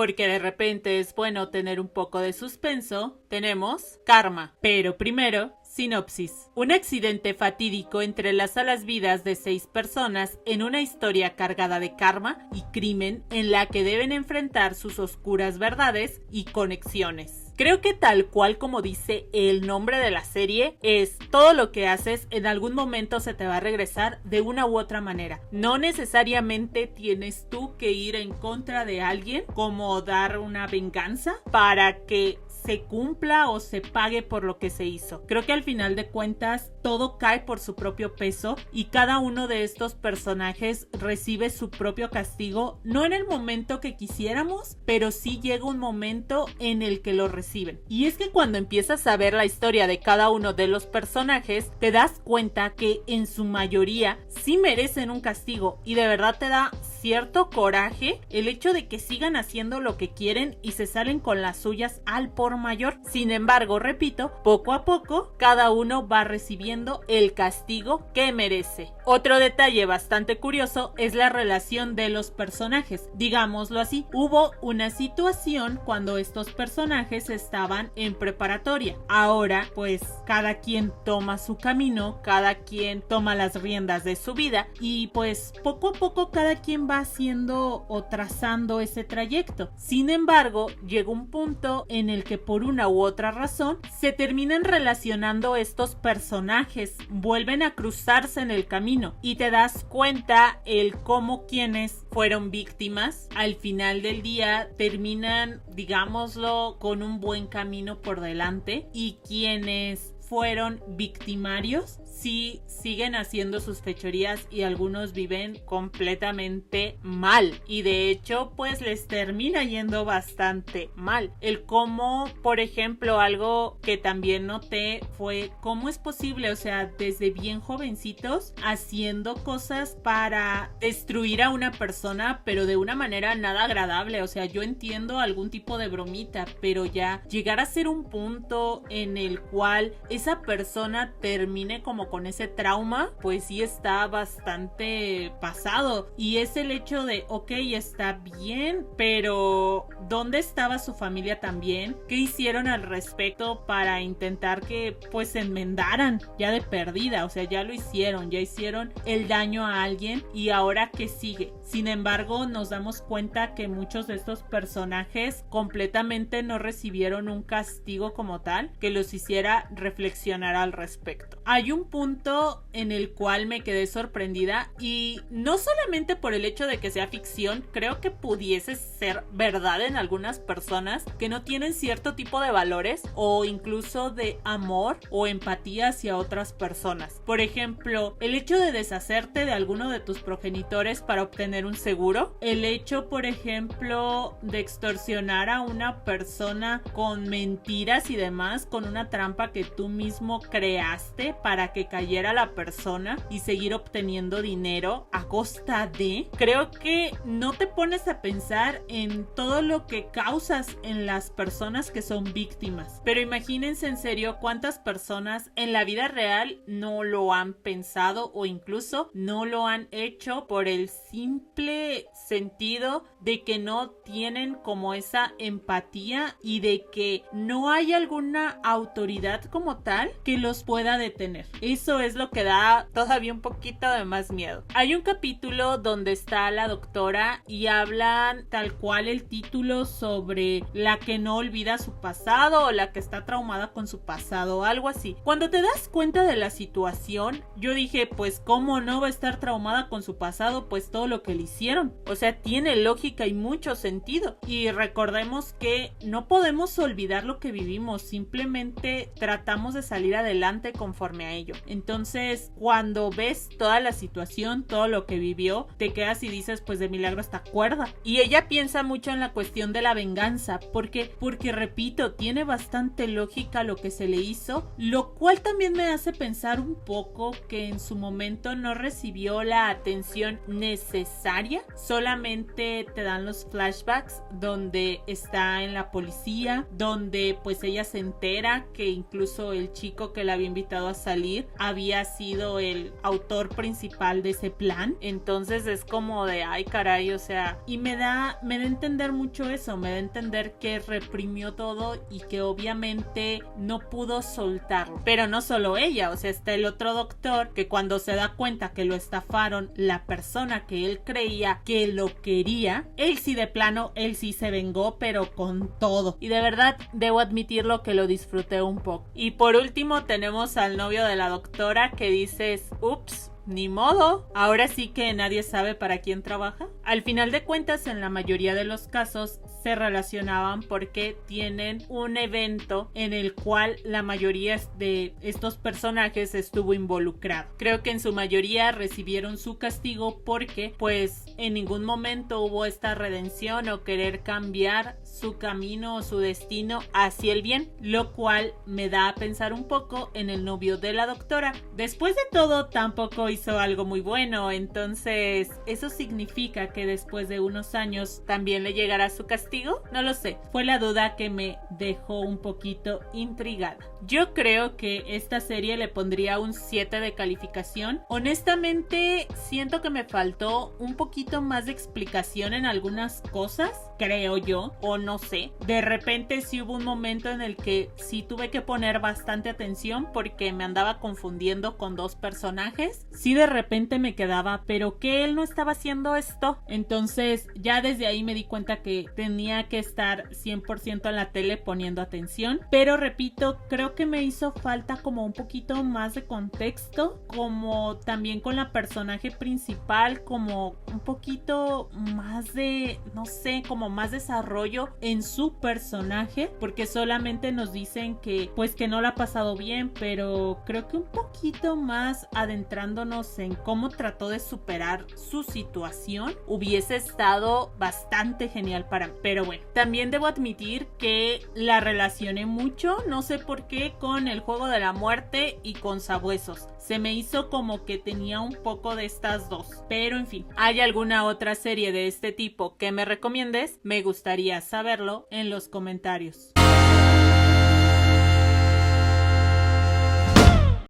porque de repente es bueno tener un poco de suspenso, tenemos Karma. Pero primero, sinopsis. Un accidente fatídico entrelaza las vidas de 6 personas en una historia cargada de karma y crimen en la que deben enfrentar sus oscuras verdades y conexiones. Creo que tal cual como dice el nombre de la serie, es todo lo que haces en algún momento se te va a regresar de una u otra manera. No necesariamente tienes tú que ir en contra de alguien, como dar una venganza para que se cumpla o se pague por lo que se hizo. Creo que al final de cuentas todo cae por su propio peso y cada uno de estos personajes recibe su propio castigo, no en el momento que quisiéramos, pero sí llega un momento en el que lo reciben. Y es que cuando empiezas a ver la historia de cada uno de los personajes, te das cuenta que en su mayoría sí merecen un castigo y de verdad te da cierto coraje el hecho de que sigan haciendo lo que quieren y se salen con las suyas al por mayor. Sin embargo, repito, poco a poco cada uno va recibiendo el castigo que merece. Otro detalle bastante curioso es la relación de los personajes. Digámoslo así, hubo una situación cuando estos personajes estaban en preparatoria. Ahora, pues, cada quien toma su camino, cada quien toma las riendas de su vida y pues poco a poco cada quien va haciendo o trazando ese trayecto. Sin embargo, llega un punto en el que por una u otra razón se terminan relacionando estos personajes, vuelven a cruzarse en el camino y te das cuenta el cómo quienes fueron víctimas al final del día terminan, digámoslo, con un buen camino por delante y quienes fueron victimarios sí siguen haciendo sus fechorías y algunos viven completamente mal y de hecho pues les termina yendo bastante mal. El cómo, por ejemplo, algo que también noté fue cómo es posible, o sea, desde bien jovencitos haciendo cosas para destruir a una persona, pero de una manera nada agradable. O sea, yo entiendo algún tipo de bromita, pero ya llegar a ser un punto en el cual esa persona termine como con ese trauma, pues sí está bastante pasado. Y es el hecho de, ok, está bien, pero ¿dónde estaba su familia también? ¿Qué hicieron al respecto para intentar que pues se enmendaran ya de perdida? O sea, ya lo hicieron, ya hicieron el daño a alguien y ahora ¿qué sigue? Sin embargo, nos damos cuenta que muchos de estos personajes completamente no recibieron un castigo como tal que los hiciera reflexionar al respecto. Hay un punto en el cual me quedé sorprendida y no solamente por el hecho de que sea ficción, creo que pudiese ser verdad en algunas personas que no tienen cierto tipo de valores o incluso de amor o empatía hacia otras personas. Por ejemplo, el hecho de deshacerte de alguno de tus progenitores para obtener un seguro, el hecho, por ejemplo, de extorsionar a una persona con mentiras y demás, con una trampa que tú mismo creaste para que cayera la persona y seguir obteniendo dinero a costa de, creo que no te pones a pensar en todo lo que causas en las personas que son víctimas. Pero imagínense en serio cuántas personas en la vida real no lo han pensado o incluso no lo han hecho por el simple sentido de que no tienen como esa empatía y de que no hay alguna autoridad como tal que los pueda detener. Eso es lo que da todavía un poquito de más miedo. Hay un capítulo donde está la doctora y hablan tal cual el título sobre la que no olvida su pasado o la que está traumada con su pasado, algo así. Cuando te das cuenta de la situación, yo dije, pues cómo no va a estar traumada con su pasado, pues todo lo que le hicieron. O sea, tiene lógica y mucho sentido. Y recordemos que no podemos olvidar lo que vivimos, simplemente tratamos de salir adelante conforme a ello. Entonces, cuando ves toda la situación, todo lo que vivió, te quedas y dices, pues de milagro está cuerda. Y ella piensa mucho en la cuestión de la venganza, porque repito, tiene bastante lógica lo que se le hizo, lo cual también me hace pensar un poco que en su momento no recibió la atención necesaria. Solamente te dan los flashbacks donde está en la policía, donde pues ella se entera que incluso el chico que la había invitado a salir había sido el autor principal de ese plan. Entonces es como de ay caray, o sea, y me da a entender mucho eso, me da a entender que reprimió todo y que obviamente no pudo soltarlo. Pero no solo ella, o sea, está el otro doctor que cuando se da cuenta que lo estafaron la persona que él creía que lo quería, él sí de plano, él sí se vengó, pero con todo. Y de verdad debo admitirlo que lo disfruté un poco. Y por último tenemos al novio de la doctora que dices, ups, ni modo, ahora sí que nadie sabe para quién trabaja. Al final de cuentas, en la mayoría de los casos se relacionaban porque tienen un evento en el cual la mayoría de estos personajes estuvo involucrado. Creo que en su mayoría recibieron su castigo porque pues en ningún momento hubo esta redención o querer cambiar su camino o su destino hacia el bien, lo cual me da a pensar un poco en el novio de la doctora. Después de todo, tampoco hizo algo muy bueno, entonces ¿eso significa que después de unos años también le llegará su castigo? No lo sé, fue la duda que me dejó un poquito intrigada. Yo creo que esta serie le pondría un 7 de calificación. Honestamente siento que me faltó un poquito más de explicación en algunas cosas, creo yo, o no sé. De repente sí hubo un momento en el que sí tuve que poner bastante atención porque me andaba confundiendo con dos personajes. Sí, de repente me quedaba, pero que él no estaba haciendo esto. Entonces ya desde ahí me di cuenta que tenía que estar 100% en la tele poniendo atención. Pero repito, creo que me hizo falta como un poquito más de contexto, como también con la personaje principal, como un poquito más de, no sé, como más desarrollo en su personaje, porque solamente nos dicen que pues que no la ha pasado bien, pero creo que un poquito más adentrándonos en cómo trató de superar su situación hubiese estado bastante genial para mí. Pero bueno, también debo admitir que la relacioné mucho, no sé por qué, con El Juego de la Muerte y con Sabuesos. Se me hizo como que tenía un poco de estas dos. Pero en fin, ¿hay alguna otra serie de este tipo que me recomiendes? Me gustaría saberlo en los comentarios.